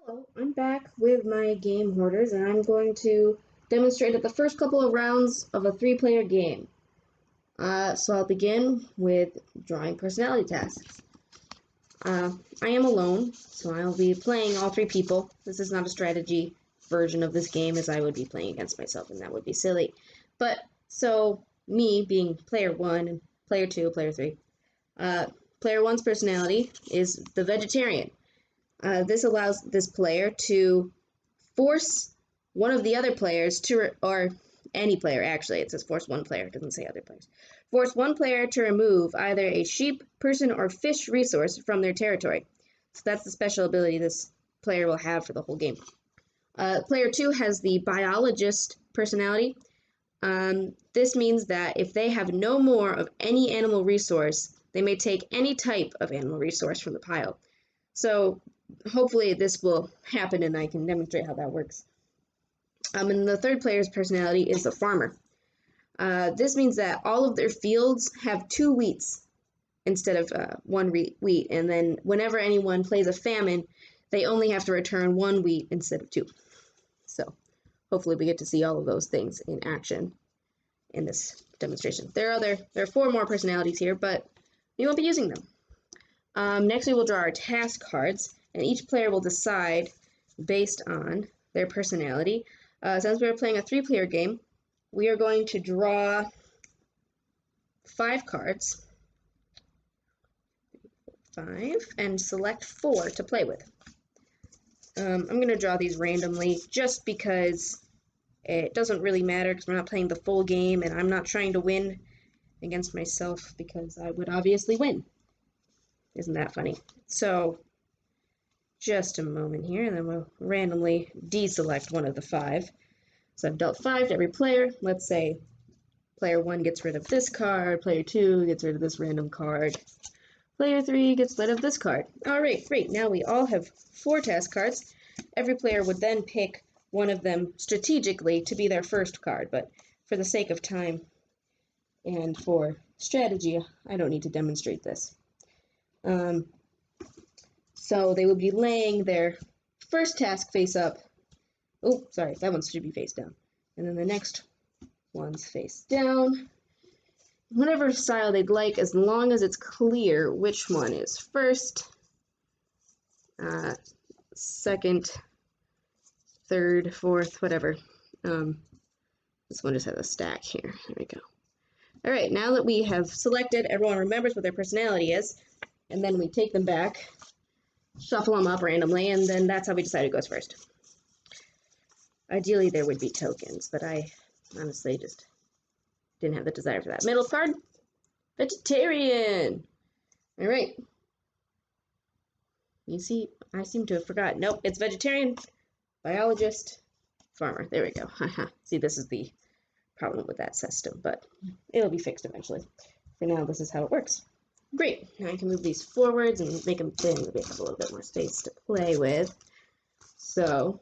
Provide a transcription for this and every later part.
Hello, I'm back with my game Hoarders, and I'm going to demonstrate the first couple of rounds of a three-player game. So I'll begin with drawing personality tasks. I am alone, so I'll be playing all three people. This is not a strategy version of this game, as I would be playing against myself, and that would be silly. But, so, me being player 1, and player 2, player 3. Player 1's personality is the vegetarian. This allows this player to force one of the other players to, or any player actually, it says force one player, it doesn't say other players. Force one player to remove either a sheep, person, or fish resource from their territory. So that's the special ability this player will have for the whole game. Player 2 has the biologist personality. This means that if they have no more of any animal resource, they may take any type of animal resource from the pile. So hopefully this will happen and I can demonstrate how that works. And the third player's personality is the farmer. This means that all of their fields have 2 wheats instead of one wheat, and then whenever anyone plays a famine, they only have to return 1 wheat instead of 2. So hopefully we get to see all of those things in action in this demonstration. There are 4 more personalities here, but we won't be using them. Next we will draw our task cards, and each player will decide based on their personality. Since we're playing a 3-player game, we are going to draw 5 cards, 5, and select 4 to play with. I'm going to draw these randomly just because it doesn't really matter because we're not playing the full game and I'm not trying to win against myself because I would obviously win. Isn't that funny? So just a moment here, and then we'll randomly deselect one of the 5. So I've dealt 5 to every player. Let's say player 1 gets rid of this card, player 2 gets rid of this random card, player 3 gets rid of this card. Alright, great. Now we all have 4 task cards. Every player would then pick one of them strategically to be their first card, but for the sake of time and for strategy, I don't need to demonstrate this. So they would be laying their first task face up. Oh, sorry, that one should be face down. And then the next one's face down. Whatever style they'd like, as long as it's clear which one is first, second, third, fourth, whatever. This one just has a stack here. There we go. All right, now that we have selected, everyone remembers what their personality is, and then we take them back, shuffle them up randomly, and then that's how we decide who goes first. Ideally, there would be tokens, but I honestly just didn't have the desire for that. Middle card, vegetarian. All right. You see, I seem to have forgotten. Nope, it's vegetarian, biologist, farmer. There we go. See, this is the problem with that system, but it'll be fixed eventually. For now, this is how it works. Great. Now I can move these forwards and make them thin. Maybe have a little bit more space to play with. So,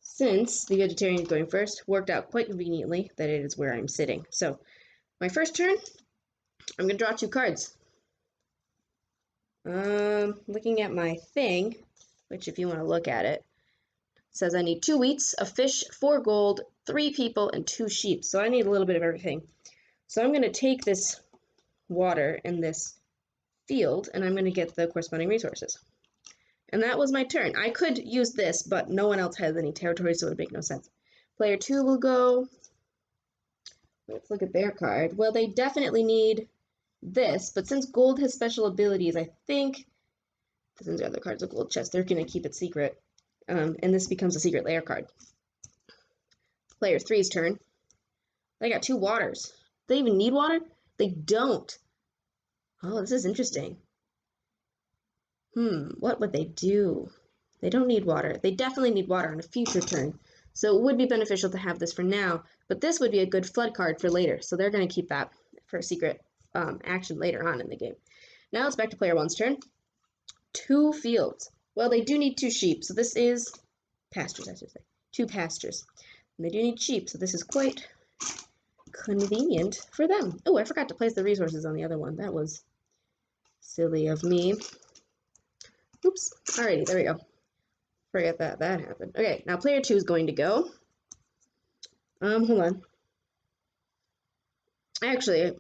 since the vegetarian is going first, worked out quite conveniently that it is where I'm sitting. So, my first turn, I'm going to draw 2 cards. Looking at my thing, which if you want to look at it, says I need 2 wheats, a fish, 4 gold, 3 people, and 2 sheep. So I need a little bit of everything. So I'm going to take this water in this field, and I'm going to get the corresponding resources. And that was my turn. I could use this, but no one else has any territory, so it would make no sense. Player 2 will go. Let's look at their card. Well, they definitely need this, but since gold has special abilities, I think, since the other card's a gold chest, they're going to keep it secret. And this becomes a secret layer card. Player 3's turn. They got 2 waters. Do they even need water? They don't. Oh, this is interesting. What would they do? They don't need water. They definitely need water on a future turn. So it would be beneficial to have this for now, but this would be a good flood card for later. So they're going to keep that for a secret action later on in the game. Now it's back to player 1's turn. 2 fields. Well, they do need 2 sheep, so this is pastures, I should say. 2 pastures. And they do need sheep, so this is quite convenient for them. Oh, I forgot to place the resources on the other one. That was silly of me. Oops. Alrighty, there we go. Forget that happened. Okay, now player 2 is going to go. Hold on. Actually,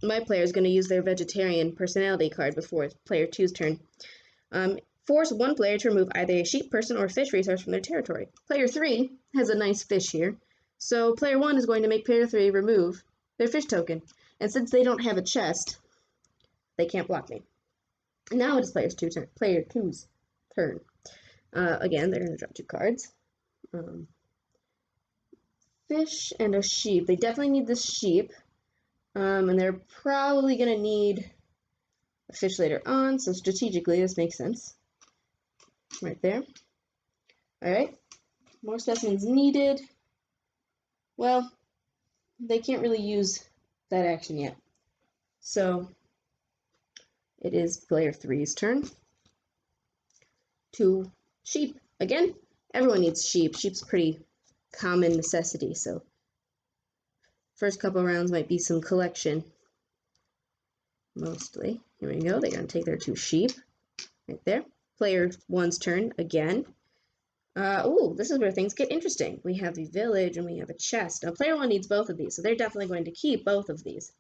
my player is going to use their vegetarian personality card before player 2's turn. Force one player to remove either a sheep, person, or fish resource from their territory. Player 3 has a nice fish here, so player 1 is going to make player 3 remove their fish token. And since they don't have a chest, they can't block me. And now it is player 2's turn. Again, they're going to draw 2 cards. Fish and a sheep. They definitely need this sheep. And they're probably going to need a fish later on, so strategically this makes sense. Right there. Alright. More specimens needed. Well, they can't really use that action yet. So, it is player 3's turn. 2 sheep. Again, everyone needs sheep. Sheep's a pretty common necessity, so first couple rounds might be some collection. Mostly. Here we go. They're going to take their 2 sheep. Right there. Player 1's turn again. Ooh, this is where things get interesting. We have a village and we have a chest. Now, player 1 needs both of these, so they're definitely going to keep both of these.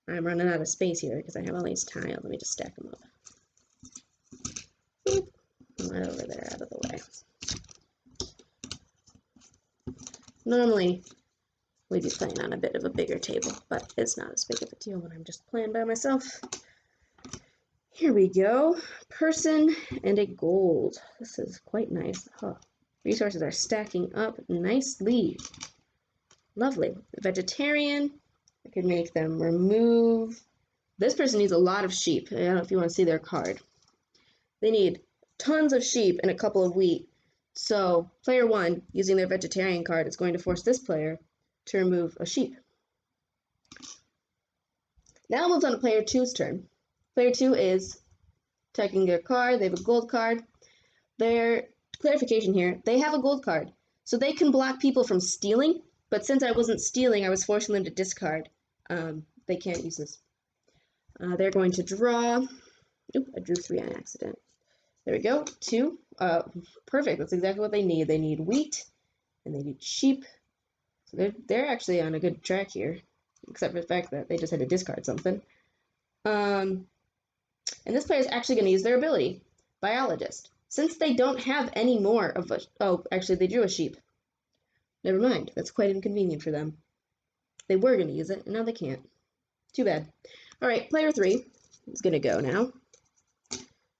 I'm running out of space here because I have all these tiles. Let me just stack them up. Boop. Right over there, out of the way. Normally, we'd be playing on a bit of a bigger table, but it's not as big of a deal when I'm just playing by myself. Here we go. Person and a gold. This is quite nice. Huh. Resources are stacking up nicely. Lovely. Vegetarian. I could make them remove. This person needs a lot of sheep. I don't know if you want to see their card. They need tons of sheep and a couple of wheat. So player 1, using their vegetarian card, is going to force this player to remove a sheep. Now it moves on to player 2's turn. Player 2 is checking their card. They have a gold card. Their clarification here, they have a gold card. So they can block people from stealing, but since I wasn't stealing, I was forcing them to discard. They can't use this. They're going to draw. Oop, I drew 3 on accident. There we go. 2. Perfect. That's exactly what they need. They need wheat and they need sheep. So they're actually on a good track here, except for the fact that they just had to discard something. And this player is actually going to use their ability, Biologist. Since they don't have any more of a... Oh, actually, they drew a sheep. Never mind. That's quite inconvenient for them. They were going to use it, and now they can't. Too bad. All right, player 3 is going to go now.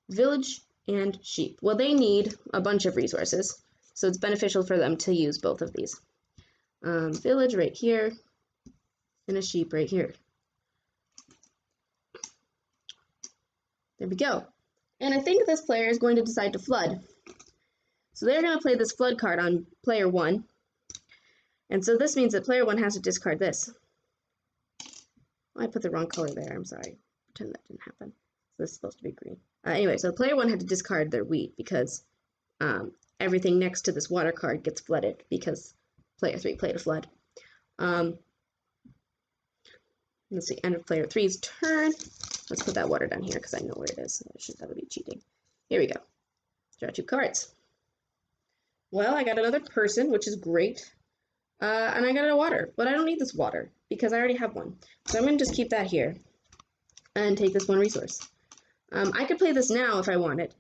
Village and sheep. Well, they need a bunch of resources, so it's beneficial for them to use both of these. Village right here, and a sheep right here. There we go. And I think this player is going to decide to flood. So they're going to play this flood card on player 1. And so this means that player 1 has to discard this. Oh, I put the wrong color there. I'm sorry. Pretend that didn't happen. So this is supposed to be green. Anyway, so player 1 had to discard their wheat because everything next to this water card gets flooded because player 3 played a flood. That's the end of player 3's turn. Let's put that water down here because I know where it is. That would be cheating. Here we go. Draw 2 cards. Well, I got another person, which is great. And I got a water, but I don't need this water because I already have one. So I'm going to just keep that here and take this 1 resource. I could play this now if I wanted,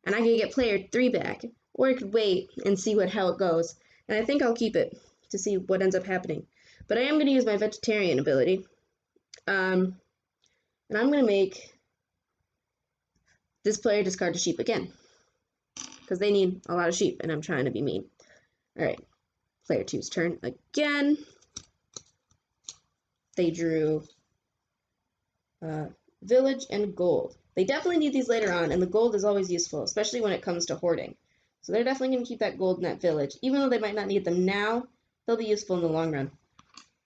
and I could get player 3 back, or I could wait and see how it goes. And I think I'll keep it to see what ends up happening. But I am going to use my vegetarian ability. And I'm going to make this player discard a sheep again, because they need a lot of sheep, and I'm trying to be mean. All right, player 2's turn again. They drew village and gold. They definitely need these later on, and the gold is always useful, especially when it comes to hoarding. So they're definitely going to keep that gold in that village. Even though they might not need them now, they'll be useful in the long run.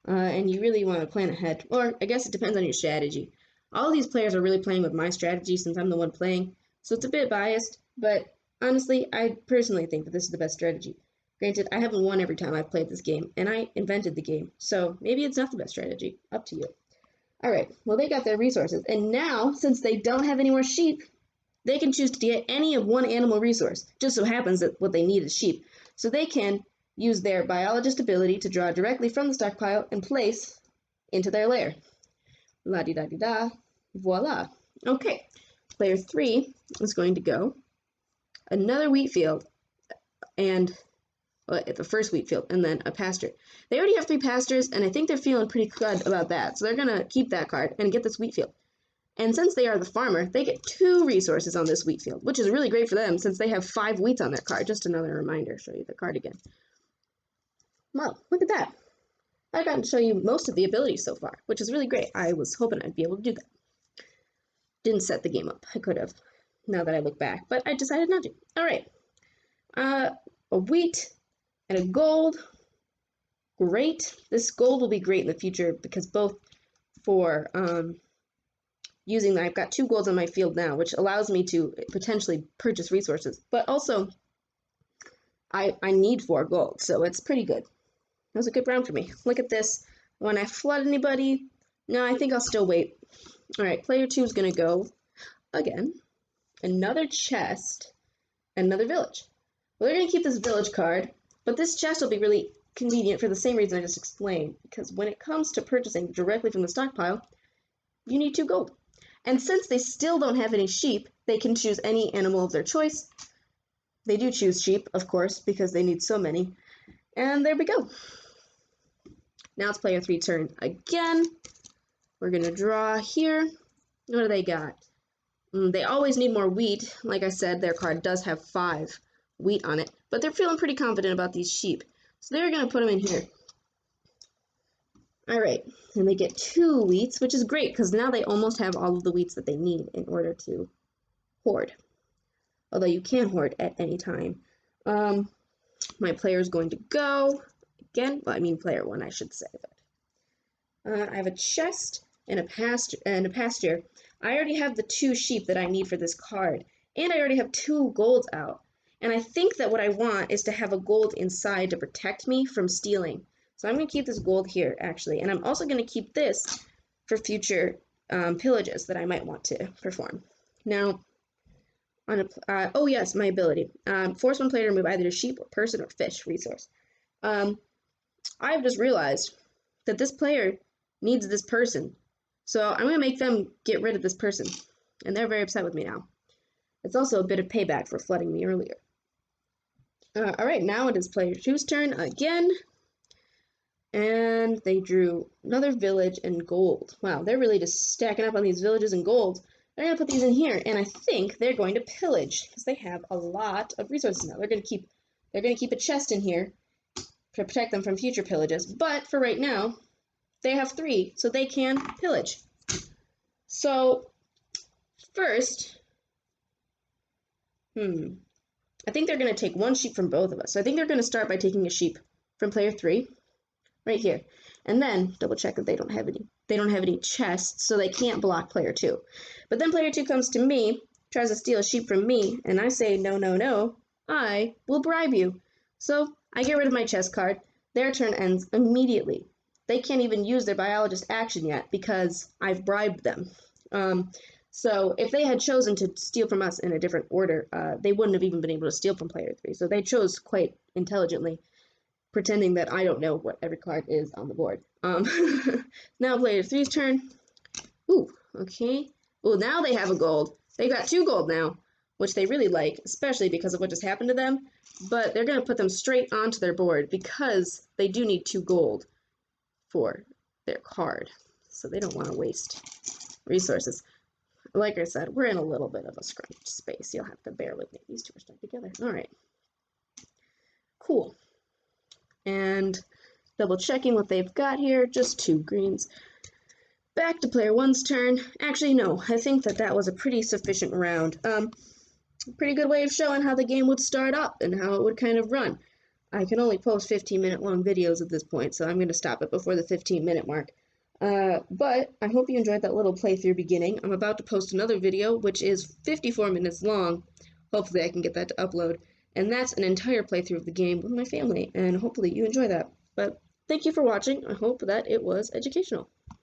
And you really want to plan ahead. Or, I guess it depends on your strategy. All of these players are really playing with my strategy since I'm the one playing, so it's a bit biased, but honestly, I personally think that this is the best strategy. Granted, I haven't won every time I've played this game, and I invented the game, so maybe it's not the best strategy. Up to you. Alright, well, they got their resources, and now, since they don't have any more sheep, they can choose to get any of one animal resource. Just so happens that what they need is sheep. So they can use their biologist ability to draw directly from the stockpile and place into their lair. La-di-da-di-da. Voila. Okay, player 3 is going to go another wheat field and at the first wheat field, and then a pasture. They already have 3 pastures, and I think they're feeling pretty good about that, so they're going to keep that card and get this wheat field. And since they are the farmer, they get 2 resources on this wheat field, which is really great for them since they have 5 wheats on their card. Just another reminder, show you the card again. Wow, look at that. I've gotten to show you most of the abilities so far, which is really great. I was hoping I'd be able to do that. Didn't set the game up. I could have, now that I look back, but I decided not to. All right. A wheat and a gold. Great. This gold will be great in the future because both for using that, I've got 2 golds on my field now, which allows me to potentially purchase resources. But also, I need 4 gold, so it's pretty good. That was a good round for me. Look at this. When I flood anybody, no, I think I'll still wait. All right, player 2 is going to go again. Another chest, another village. Well, they're going to keep this village card, but this chest will be really convenient for the same reason I just explained, because when it comes to purchasing directly from the stockpile, you need 2 gold. And since they still don't have any sheep, they can choose any animal of their choice. They do choose sheep, of course, because they need so many. And there we go. Now it's player 3 turn again. We're going to draw here. What do they got? They always need more wheat. Like I said, their card does have 5 wheat on it, but they're feeling pretty confident about these sheep. So they're going to put them in here. All right, and they get 2 wheats, which is great because now they almost have all of the wheats that they need in order to hoard. Although you can hoard at any time. My player is going to go again. Well, I mean player 1, I should say. But I have a chest and a pasture. I already have the 2 sheep that I need for this card, and I already have 2 golds out. And I think that what I want is to have a gold inside to protect me from stealing. So I'm going to keep this gold here, actually. And I'm also going to keep this for future pillages that I might want to perform. Now, on a, oh yes, my ability. Force one player to remove either a sheep or person or fish resource. I've just realized that this player needs this person. So I'm going to make them get rid of this person. And they're very upset with me now. It's also a bit of payback for flooding me earlier. Alright, now it is player 2's turn again. And they drew another village and gold. Wow, they're really just stacking up on these villages and gold. They're going to put these in here, and I think they're going to pillage because they have a lot of resources now. They're going to keep a chest in here to protect them from future pillages. But for right now, they have 3, so they can pillage. So first, I think they're going to take 1 sheep from both of us. So I think they're going to start by taking a sheep from player 3, right here, and then double check that they don't have any. They don't have any chests, so they can't block player 2. But then player 2 comes to me, tries to steal a sheep from me, and I say no, no, no. I will bribe you. So I get rid of my chest card. Their turn ends immediately. They can't even use their biologist action yet because I've bribed them. So if they had chosen to steal from us in a different order, they wouldn't have even been able to steal from player 3. So they chose quite intelligently, pretending that I don't know what every card is on the board. Now player 3's turn. Ooh, okay. Well, now they have a gold. They got 2 gold now, which they really like, especially because of what just happened to them. But they're going to put them straight onto their board because they do need 2 gold for their card. So they don't want to waste resources. Like I said, we're in a little bit of a scrunched space. You'll have to bear with me. These 2 are stuck together. All right. Cool. And double checking what they've got here. Just 2 greens. Back to player 1's turn. Actually, no. I think that was a pretty sufficient round. Pretty good way of showing how the game would start up and how it would kind of run. I can only post 15-minute long videos at this point, so I'm going to stop it before the 15-minute mark. But I hope you enjoyed that little playthrough beginning. I'm about to post another video, which is 54 minutes long. Hopefully I can get that to upload. And that's an entire playthrough of the game with my family, and hopefully you enjoy that. But thank you for watching. I hope that it was educational.